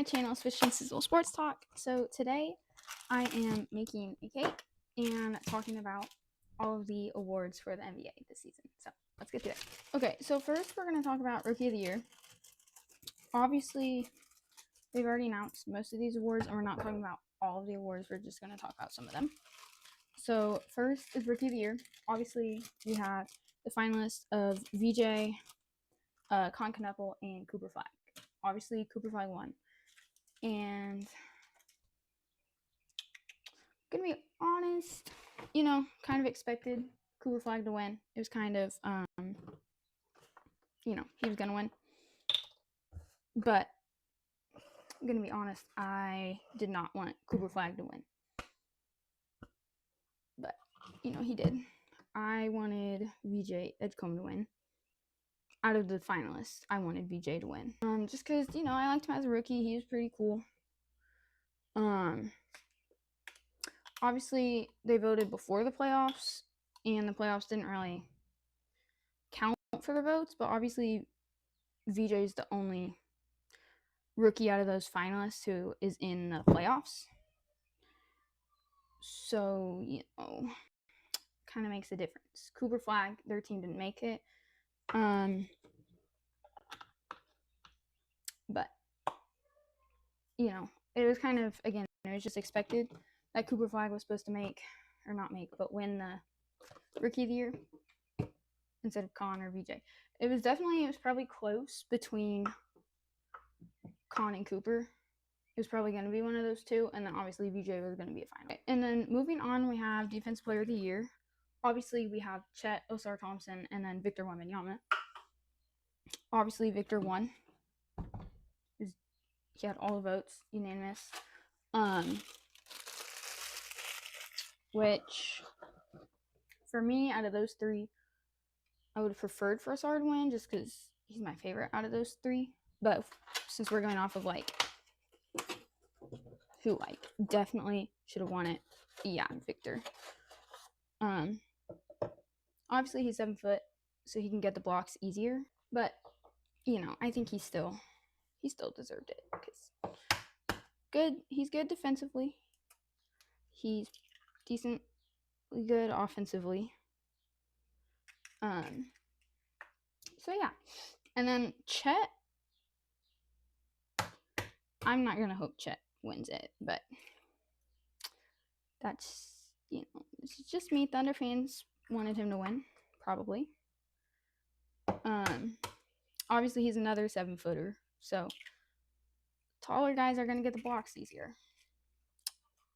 channel, Swish and Sizzle Sports Talk. So today I am making a cake and talking about all of the awards for the NBA this season. So let's get to it. Okay, so first we're going to talk about Rookie of the Year. Obviously, they've already announced most of these awards, and we're not talking about all of the awards. We're just going to talk about some of them. So first is Rookie of the Year. Obviously, we have the finalists of VJ, Colin Knuckle, and Cooper Flag. Obviously, Cooper Flag won. And gonna be honest, kind of expected Cooper Flag to win. It was kind of, he was gonna win. But I'm gonna be honest, I did not want Cooper Flag to win. But, he did. I wanted VJ Edgecombe to win. Out of the finalists, I wanted VJ to win. Just because, I liked him as a rookie. He was pretty cool. Obviously, they voted before the playoffs, and the playoffs didn't really count for the votes, but obviously, VJ is the only rookie out of those finalists who is in the playoffs. So, kind of makes a difference. Cooper Flag, their team didn't make it. But, it was kind of, again, it was just expected that Cooper Flag was supposed to win the Rookie of the Year instead of Con or VJ. It was probably close between Con and Cooper. It was probably going to be one of those two, and then obviously VJ was going to be a final. And then moving on, we have Defensive Player of the Year. Obviously, we have Chet, Osar Thompson, and then Victor Wembanyama. Obviously, Victor won. He had all the votes, unanimous. Which, for me, out of those three, I would have preferred for Osar to win just because he's my favorite out of those three. But since we're going off of, who, definitely should have won it, yeah, Victor. Obviously, he's 7 foot, so he can get the blocks easier. But, I think he still deserved it because he's good defensively. He's decently good offensively. So yeah. And then Chet, I'm not going to hope Chet wins it, but that's, this is just me. Thunder fans wanted him to win, probably. Obviously, he's another 7-footer, so taller guys are going to get the blocks easier.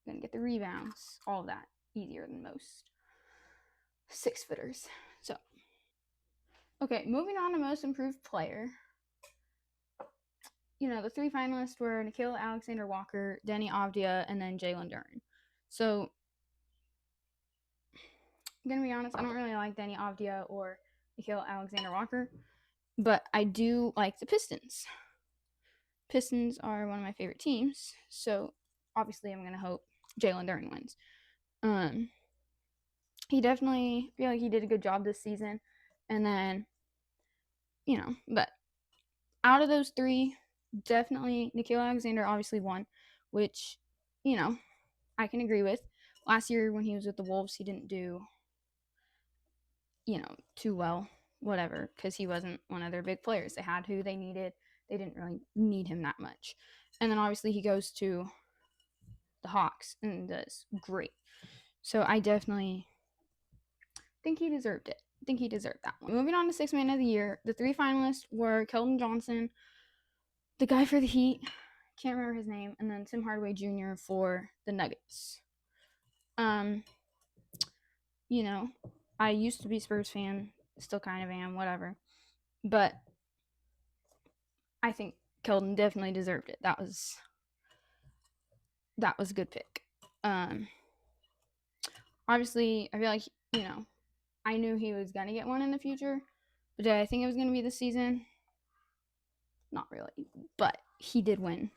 Going to get the rebounds, all of that easier than most 6-footers. So, okay, moving on to Most Improved Player. The 3 finalists were Nickeil Alexander-Walker, Deni Avdija, and then Jalen Duren. So, I'm going to be honest, I don't really like Deni Avdija or Nickeil Alexander-Walker, but I do like the Pistons. Pistons are one of my favorite teams, so obviously I'm going to hope Jalen Duren wins. He definitely feel like he did a good job this season, and then, but out of those 3, definitely Nickeil Alexander obviously won, which, I can agree with. Last year when he was with the Wolves, he didn't do, too well, whatever, because he wasn't one of their big players. They had who they needed. They didn't really need him that much. And then obviously he goes to the Hawks and does great. So I definitely think he deserved it. I think he deserved that one. Moving on to 6th Man of the Year, the 3 finalists were Keldon Johnson, the guy for the Heat, can't remember his name, and then Tim Hardaway Jr. for the Nuggets. I used to be a Spurs fan, still kind of am, whatever. But I think Keldon definitely deserved it. That was a good pick. Obviously, I feel like, I knew he was going to get one in the future, but did I think it was going to be this season? Not really, but he did win.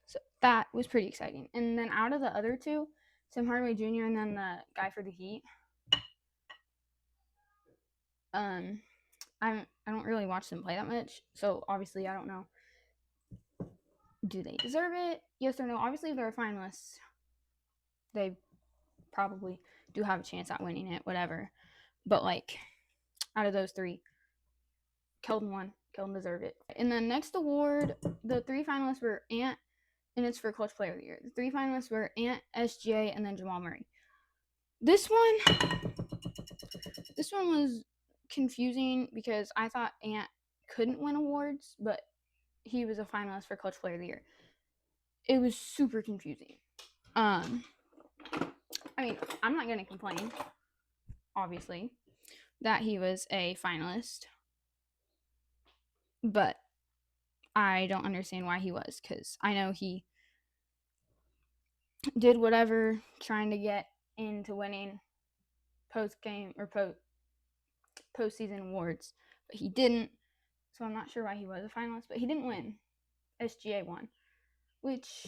So that was pretty exciting. And then out of the other 2, Tim Hardaway Jr. and then the guy for the Heat, I don't really watch them play that much, so obviously I don't know. do they deserve it? Yes or no? Obviously, if they're a finalist, they probably do have a chance at winning it, whatever. But like, out of those three, Keldon won. Keldon deserved it. And the next award, the three finalists were Ant, and it's for Clutch Player of the Year. The three finalists were Ant, SGA, and then Jamal Murray. This one was confusing because I thought Ant couldn't win awards, but he was a finalist for Clutch Player of the Year. It was super confusing. I mean, I'm not gonna complain, obviously, that he was a finalist, but I don't understand why he was, because I know he did whatever trying to get into winning post-game or postseason awards, but he didn't, so I'm not sure why he was a finalist, but he didn't win. SGA won, which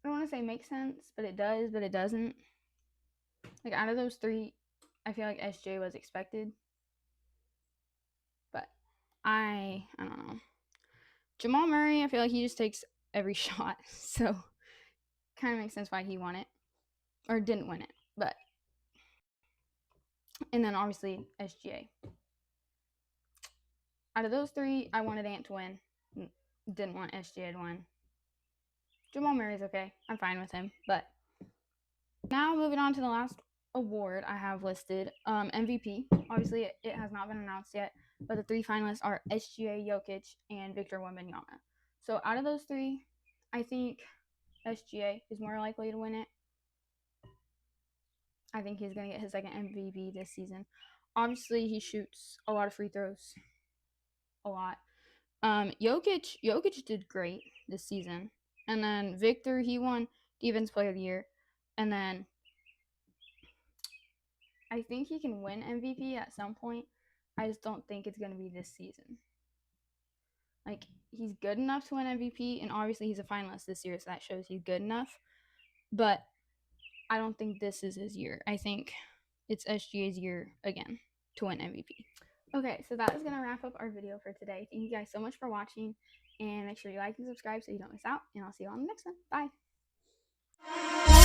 I don't want to say makes sense, but it does, but it doesn't. Like, out of those three, I feel like SGA was expected, but I don't know. Jamal Murray, I feel like he just takes every shot, so kind of makes sense why he won it, or didn't win it, but, and then obviously SGA. Out of those three, I wanted Ant to win, didn't want SGA to win. Jamal Murray's okay, I'm fine with him, but now moving on to the last award I have listed, MVP. Obviously, it has not been announced yet, but the three finalists are SGA, Jokic, and Victor Wembanyama. So out of those three, I think SGA is more likely to win it. I think he's going to get his second MVP this season. Obviously, he shoots a lot of free throws. A lot. Jokic did great this season. And then Victor, he won Defensive Player of the Year. And then I think he can win MVP at some point. I just don't think it's going to be this season. Like, he's good enough to win MVP, and obviously he's a finalist this year, so that shows he's good enough. But I don't think this is his year. I think it's SGA's year again to win MVP. Okay, so that is going to wrap up our video for today. Thank you guys so much for watching, and make sure you like and subscribe so you don't miss out, and I'll see you on the next one. Bye!